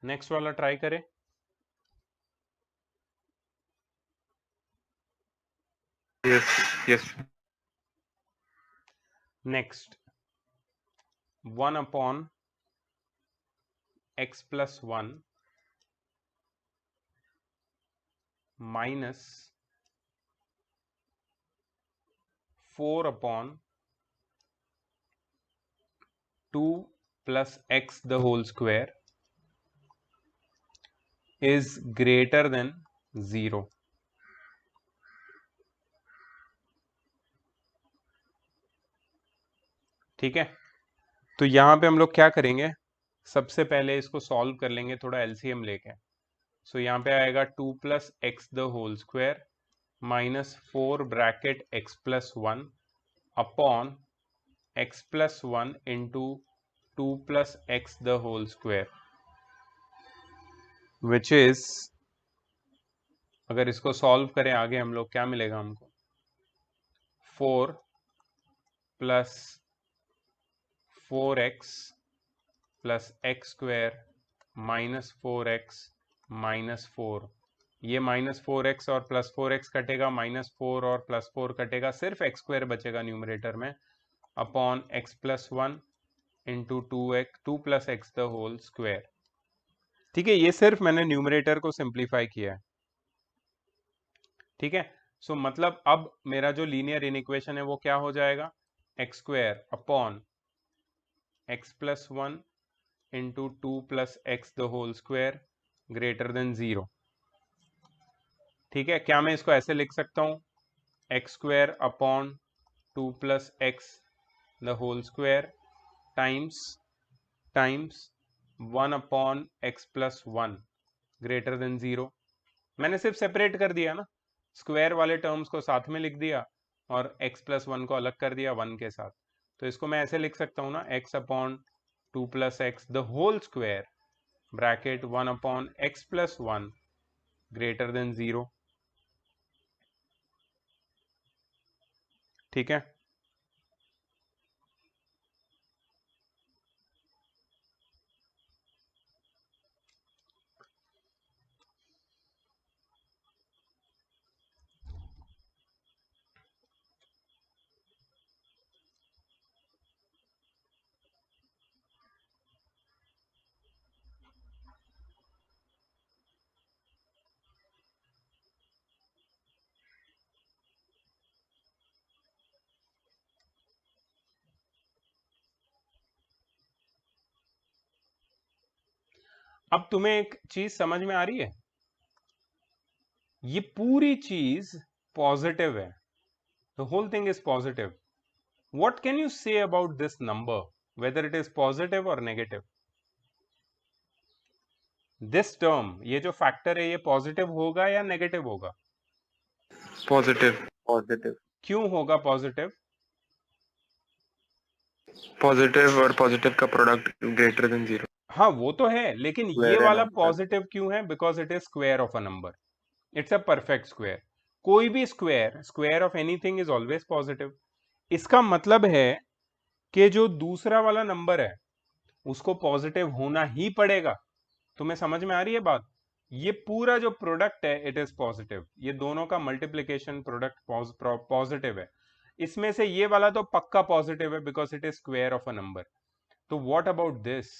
नेक्स्ट वाला ट्राई करें। Yes, yes. Next 1 upon x plus 1 minus 4 upon 2 plus x the whole square is greater than 0। ठीक है, तो यहां पे हम लोग क्या करेंगे, सबसे पहले इसको सॉल्व कर लेंगे थोड़ा एलसीएम लेके। सो यहाँ पे आएगा 2 plus X the whole square minus 4 bracket x plus 1 upon x plus 1 into 2 plus X the whole square, which is, अगर इसको सॉल्व करें आगे हम लोग क्या मिलेगा हमको, 4 plus 4x plus x square -4x -4, ये -4x और +4x कटेगा, -4 और +4 कटेगा, सिर्फ x² बचेगा न्यूमरेटर में, upon x+1 into 2 + x the whole square. ठीक है, ये सिर्फ मैंने न्यूमरेटर को सिंप्लीफाई किया है। ठीक है, सो मतलब अब मेरा जो लीनियर इनइक्वेशन है वो क्या हो जाएगा, x² upon x+1 into 2 + x the whole square greater than 0। ठीक है, क्या मैं इसको ऐसे लिख सकता हूं, x² upon 2 + x the whole square times 1 upon x+1 greater than 0। मैंने सिर्फ सेपरेट कर दिया ना, स्क्वायर वाले टर्म्स को साथ में लिख दिया और x+1 को अलग कर दिया 1 के साथ। तो इसको मैं ऐसे लिख सकता हूं ना, x upon 2 + x the whole square bracket 1 upon x+1 greater than 0। ठीक है, अब तुम्हें एक चीज समझ में आ रही है, ये पूरी चीज पॉजिटिव है, the whole thing is positive. What can you say about this number, whether it is positive और नेगेटिव? दिस टर्म, ये जो फैक्टर है, ये पॉजिटिव होगा या नेगेटिव होगा? पॉजिटिव। पॉजिटिव। क्यों होगा पॉजिटिव? पॉजिटिव और पॉजिटिव का प्रोडक्ट ग्रेटर देन 0। हाँ वो तो है, लेकिन ये Square है वाला number। पॉजिटिव क्यों है? Because it is square of a number, it's a perfect square. कोई भी square of anything is always positive. इसका मतलब है कि जो दूसरा वाला नंबर है उसको पॉजिटिव होना ही पड़ेगा। तुम्हें समझ में आ रही है बात? ये पूरा जो प्रोडक्ट है इट इज पॉजिटिव, ये दोनों का मल्टीप्लीकेशन प्रोडक्ट पॉजिटिव है। इसमें से ये वाला तो पक्का पॉजिटिव है because it is square of a number. तो what about this?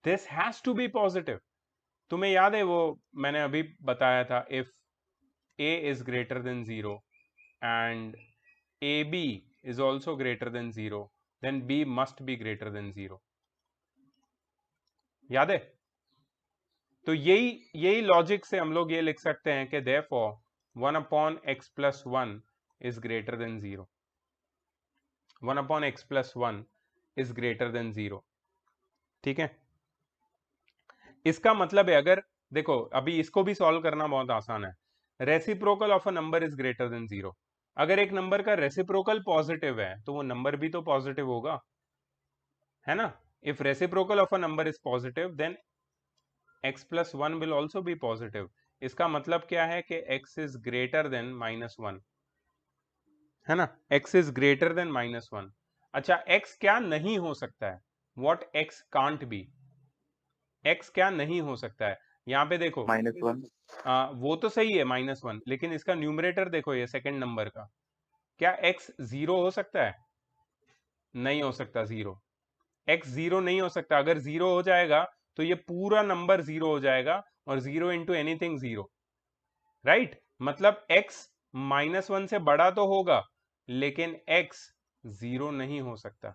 This has to be positive. तुम्हें याद है वो मैंने अभी बताया था, if a is greater than 0 and ab is also greater than 0 then b must be greater than 0। याद है? तो यही लॉजिक से हम लोग ये लिख सकते हैं कि therefore 1 upon x+1 is greater than 0। 1 upon x+1 is greater than 0। ठीक है, इसका मतलब है, अगर देखो अभी इसको भी सॉल्व करना बहुत आसान है। Reciprocal of a number is greater than 0। अगर एक नंबर का रेसिप्रोकल पॉजिटिव है तो वो नंबर भी तो पॉजिटिव होगा, है ना? If reciprocal of a number is positive then x+1 will also be positive. इसका मतलब क्या है कि x इज ग्रेटर देन -1, है ना? x is greater than -1। अच्छा, x क्या नहीं हो सकता है? What x can't be? x क्या नहीं हो सकता है? यहाँ पे देखो, -1। वो तो सही है -1, लेकिन इसका न्यूमरेटर देखो, ये सेकंड नंबर का, क्या x 0 हो सकता है? नहीं हो सकता। 0 x 0 नहीं हो सकता। अगर 0 हो जाएगा तो ये पूरा नंबर 0 हो जाएगा, और 0 इंटू एनीथिंग 0, राइट? मतलब x -1 से बड़ा तो होगा लेकिन x 0 नहीं हो सकता,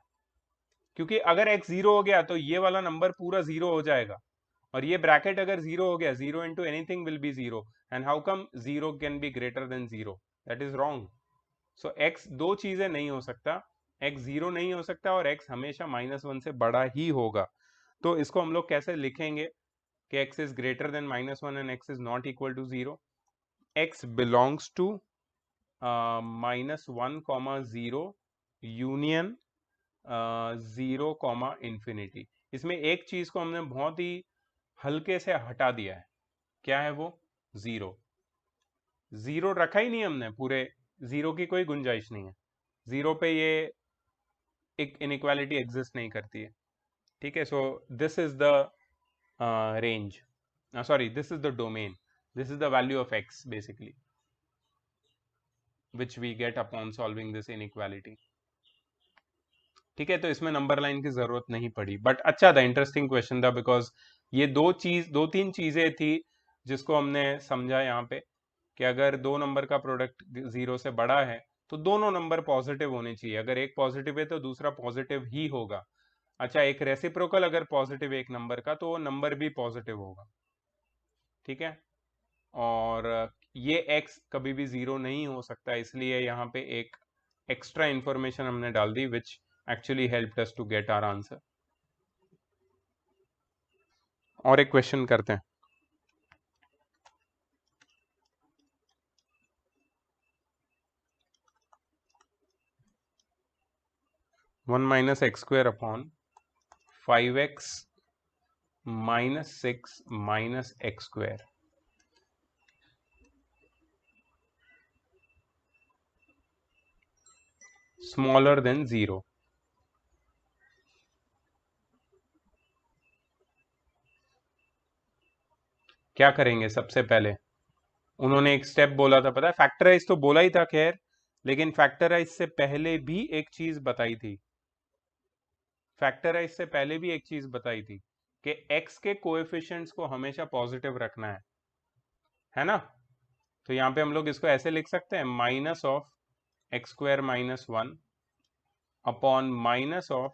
क्योंकि अगर x 0 हो गया तो ये वाला नंबर पूरा 0 हो जाएगा, और ये ब्रैकेट अगर 0 हो गया, 0 into anything will be 0, and how come 0 can be greater than 0? That is wrong. So x दो चीजें नहीं हो सकता, x 0 नहीं हो सकता और x हमेशा -1 से बड़ा ही होगा। तो इसको हम लोग कैसे लिखेंगे कि x is greater than -1 and x is not equal to 0? x belongs to -1, 0 union 0, infinity. इसमें एक चीज को हमने बहुत ही हल्के से हटा दिया है। क्या है वो? 0। 0 रखा ही नहीं हमने, पूरे 0 की कोई गुंजाइश नहीं है। 0 पे ये एक इनइक्वालिटी एग्जिस्ट नहीं करती है। ठीक है, so this is the range. Sorry, this is the domain. This is the value of x basically, which we get upon solving this inequality. ठीक है, तो इसमें नंबर लाइन की जरूरत नहीं पड़ी, बट अच्छा था, इंटरेस्टिंग क्वेश्चन था, बिकॉज ये दो तीन चीजें थी जिसको हमने समझा यहाँ पे कि अगर दो नंबर का प्रोडक्ट 0 से बड़ा है तो दोनों नंबर पॉजिटिव होने चाहिए, अगर एक पॉजिटिव है तो दूसरा पॉजिटिव ही होगा। अच्छा, एक रेसिप्रोकल अगर पॉजिटिव एक नंबर का तो वो नंबर भी पॉजिटिव होगा। ठीक है, और ये x कभी भी 0 नहीं हो सकता, इसलिए यहाँ पे एक एक्स्ट्रा इंफॉर्मेशन हमने डाल दी which actually helped us to get our answer. और एक क्वेश्चन करते हैं। One minus x square upon 5x minus 6 minus x square smaller than 0। क्या करेंगे सबसे पहले? उन्होंने एक स्टेप बोला था, पता है, फैक्टराइज तो बोला ही था खैर, लेकिन फैक्टराइज से पहले भी एक चीज बताई थी, फैक्टराइज से पहले भी एक चीज बताई थी कि x के कोएफिशिएंट्स को हमेशा पॉजिटिव रखना है ना? तो यहां पे हम लोग इसको ऐसे लिख सकते हैं, minus of x square minus 1 upon minus of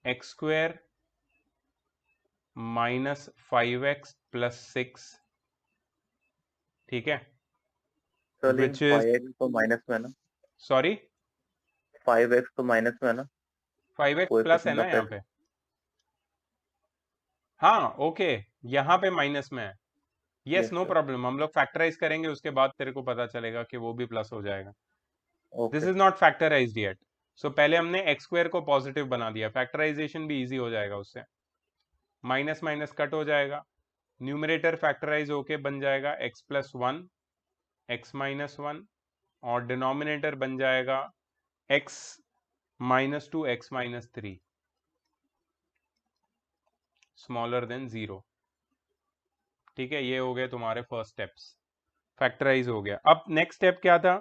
x square minus 5x plus 6। ठीक है, सर लेकिन विच इज 5x तो माइनस में है ना, सॉरी 5x तो माइनस में है ना, 5x प्लस है कोएफिशिएंट ना का यहाँ पे। हाँ ओके, यहाँ पे माइनस में है, यस नो सर। प्रॉब्लम, हम लोग फैक्टराइज करेंगे उसके बाद तेरे को पता चलेगा कि वो भी प्लस हो जाएगा। This okay is not factorized yet, so पहले हमने एक्स स्क्वायर को पॉजिटिव बना दिया, फैक्टराइजेशन भी इजी हो जाएगा उससे, माइनस माइनस कट हो जाएगा, न्यूमरेटर फैक्टराइज होके बन जाएगा x प्लस 1 एक्स माइनस 1, और डिनोमिनेटर बन जाएगा x minus 2 x minus 3 smaller than 0। ठीक है, ये हो गए तुम्हारे फर्स्ट स्टेप्स, फैक्टराइज हो गया। अब नेक्स्ट स्टेप क्या था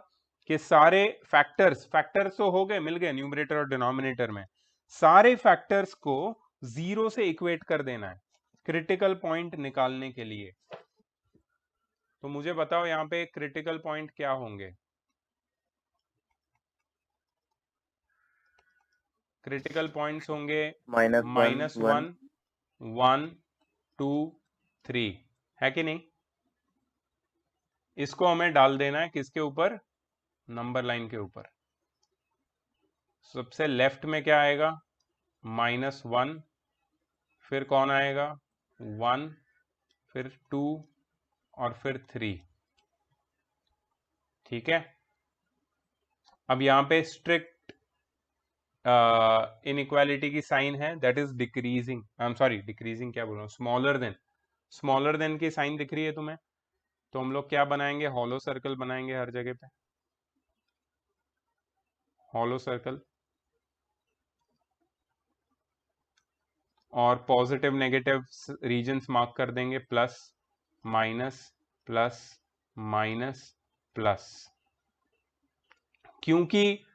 कि सारे फैक्टर्स तो हो गए, मिल गए न्यूमरेटर और डिनोमिनेटर में, सारे फैक्टर्स को 0 से इक्वेट कर देना है क्रिटिकल पॉइंट निकालने के लिए। तो मुझे बताओ यहाँ पे क्रिटिकल पॉइंट क्या होंगे? क्रिटिकल पॉइंट्स होंगे -1 -1 1 2 3, है कि नहीं? इसको हमें डाल देना है किसके ऊपर? नंबर लाइन के ऊपर। सबसे लेफ्ट में क्या आएगा? -1, फिर कौन आएगा? 1, फिर 2 और फिर 3। ठीक है, अब यहां पे स्ट्रिक्ट इनइक्वालिटी की साइन है, that is decreasing, I am sorry decreasing क्या बोल रहा हूं, स्मॉलर देन की साइन दिख रही है तुम्हें? तो हम लोग क्या बनाएंगे? हॉलो सर्कल बनाएंगे हर जगह पे, हॉलो सर्कल, और पॉजिटिव नेगेटिव रीजन्स मार्क कर देंगे, plus minus plus minus plus, क्योंकि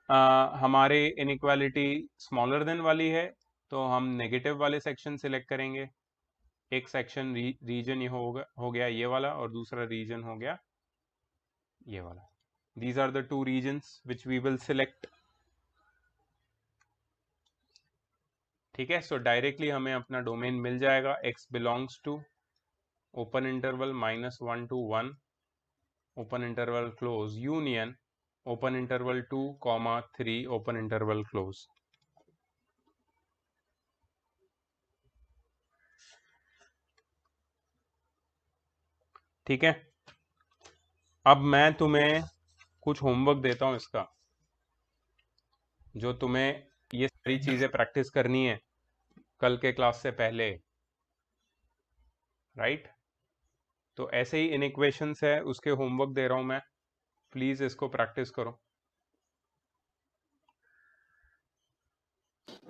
हमारे इनइक्वालिटी स्मॉलर देन वाली है तो हम नेगेटिव वाले सेक्शन सिलेक्ट करेंगे। एक सेक्शन रीजन ये हो गया ये वाला, और दूसरा रीजन हो गया ये वाला। These are the two regions which we will select. ठीक है, सो डायरेक्टली हमें अपना डोमेन मिल जाएगा, x belongs to open interval -1 to 1 open interval close union open interval 2, 3 open interval close. ठीक है, अब मैं तुम्हें कुछ होमवर्क देता हूं इसका, जो तुम्हें ये सारी चीजें प्रैक्टिस करनी है कल के क्लास से पहले, राइट? तो ऐसे ही इनइक्वेशंस है, उसके होमवर्क दे रहा हूं मैं, प्लीज इसको प्रैक्टिस करो।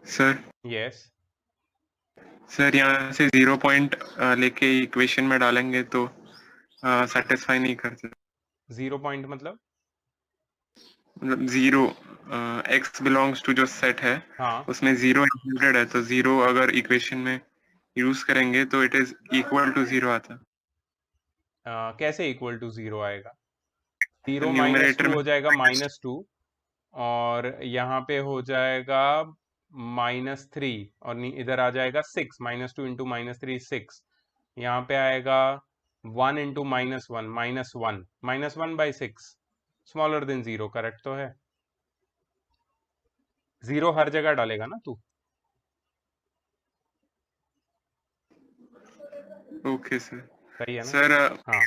सर यस सर यहाँ से 0 पॉइंट लेके इक्वेशन में डालेंगे तो सेटिस्फाई नहीं करते। 0 पॉइंट मतलब? मतलब 0 x बिलोंग्स टू जो सेट है हाँ, उसमें 0 इंक्लूडेड है, तो 0 अगर इक्वेशन में यूज करेंगे तो इट इज इक्वल टू 0 आता। कैसे इक्वल टू 0 आएगा? 0 माइनस न्यूमरेटर 2 में हो जाएगा -2, और यहाँ पे हो जाएगा -3, और इधर आ जाएगा 6, -2 इंटू -3 6, यहाँ पे आएगा 1 इंटू -1 -1, -1/6 स्मॉलर देन 0, करेक्ट तो है? 0 हर जगह डालेगा ना तू? Okay sir. सही है ना? सर हाँ,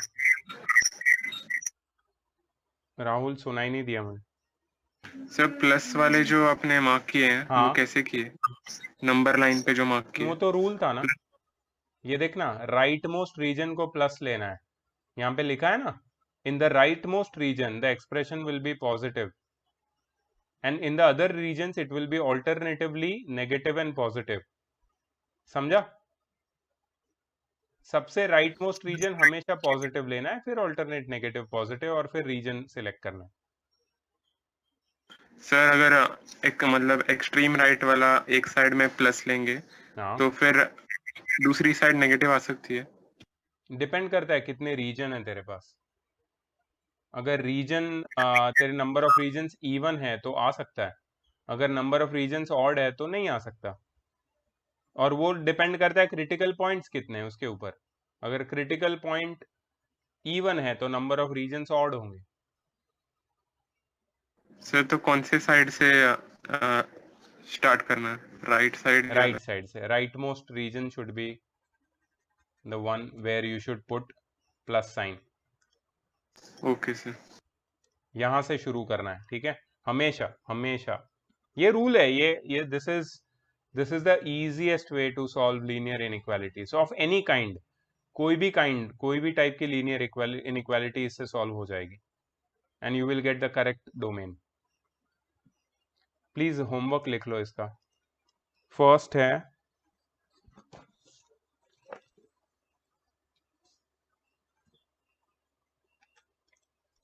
राहुल सुनाई नहीं दिया मुझे। सर प्लस वाले जो आपने मार्क किए हैं वो हाँ, कैसे किए? नंबर लाइन पे जो मार्क वो किए। तो रूल था ना, ये देखना, राइट मोस्ट रीजन को प्लस लेना है, यहाँ पे लिखा है ना, in the right most region the expression will be positive, and in the other regions it will be alternatively negative and positive. समझा? सबसे राइट मोस्ट रीजन हमेशा पॉजिटिव लेना है, फिर ऑल्टरनेट नेगेटिव पॉजिटिव, और फिर रीजन सिलेक्ट करना है। सर अगर एक मतलब एक्सट्रीम राइट वाला एक साइड में प्लस लेंगे हाँ, तो फिर दूसरी साइड नेगेटिव आ सकती है। डिपेंड करता है कितने रीजन है तेरे पास। अगर रीजन तेरे नंबर ऑफ रीजन्स इवन है तो आ सकता है, अगर नंबर ऑफ रीजन्स ऑड है तो नहीं आ सकता। और वो डिपेंड करता है क्रिटिकल पॉइंट्स कितने हैं उसके ऊपर। अगर क्रिटिकल पॉइंट इवन है तो नंबर ऑफ रीजन्स ऑड होंगे। सर तो कौन से साइड से स्टार्ट करना है, राइट साइड या राइट साइड से, right most region should be the one where you should put plus sign. Okay sir. यहां से शुरू करना है, ठीक है? हमेशा हमेशा ये रूल है, ये this is the easiest way to solve linear inequalities of any kind. कोई भी टाइप की लीनियर इनइक्वालिटी इससे सॉल्व हो जाएगी, and you will get the correct domain. Please homework लिख लो इसका। फर्स्ट है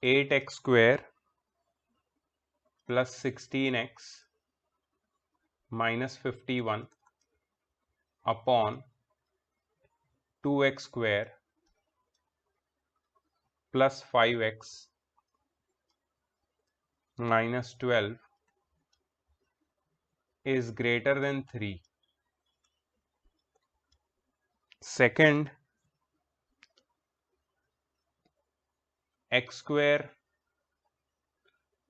8x² plus 16x minus 51 upon 2x² plus 5x minus 12 is greater than 3. Second, x²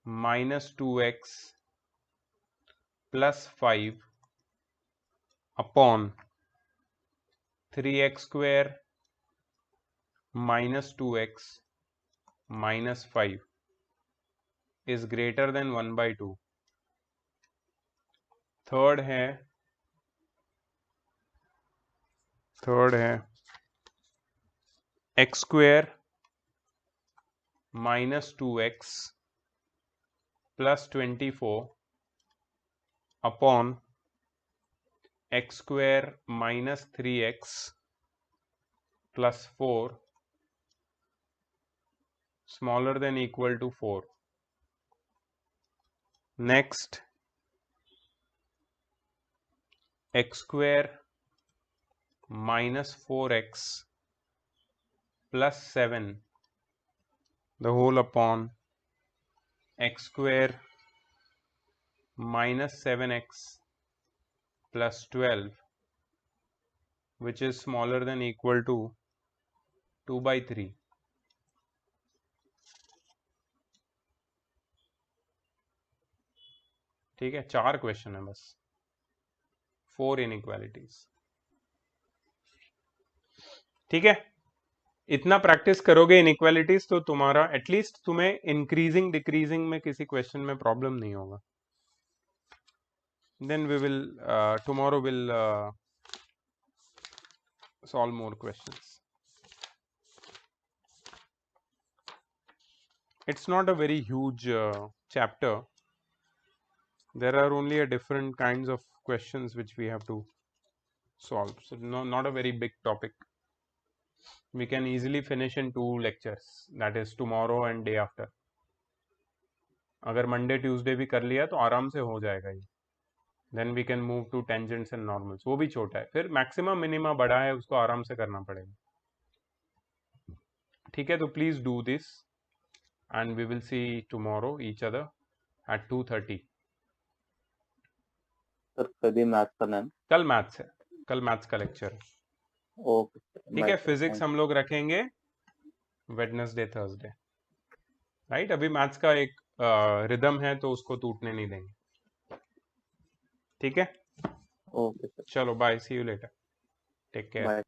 minus 2x plus 5 upon 3x² minus 2x minus 5 is greater than 1/2. Third है x² minus 2x plus 24 upon x² minus 3x plus 4 smaller than equal to 4. Next, x² minus 4x plus 7 the whole upon x² minus 7x plus 12, which is smaller than equal to 2/3. ठीक है, 4 question है बस, 4 inequalities. ठीक है, इतना practice करोगे inequalities तो तुम्हारा एटलीस्ट तुम्हें इंक्रीजिंग डिक्रीजिंग में किसी क्वेश्चन में प्रॉब्लम नहीं होगा। Then we will tomorrow will solve more questions. It's not a very huge chapter. There are only a different kinds of questions which we have to solve. So not a very big topic. We can easily finish in 2 lectures, that is tomorrow and day after. अगर Monday Tuesday भी कर लिया तो आराम से हो जाएगा ये. Then we can move to tangents and normals. वो भी छोटा है, फिर मैक्सिमम मिनिमा बड़ा है, उसको आराम से करना पड़ेगा. ठीक है, तो please do this and we will see tomorrow each other at 2:30. Sir कभी मैथ करना है? कल मैथ्स है, कल मैथ्स का लेक्चर है. ओके ठीक है, फिजिक्स हम लोग रखेंगे वेडनेसडे थर्सडे. राइट, अभी मैथ्स का एक रिदम है तो उसको टूटने नहीं देंगे. ठीक है, ओके सर, चलो bye, see you later, take care. Bye.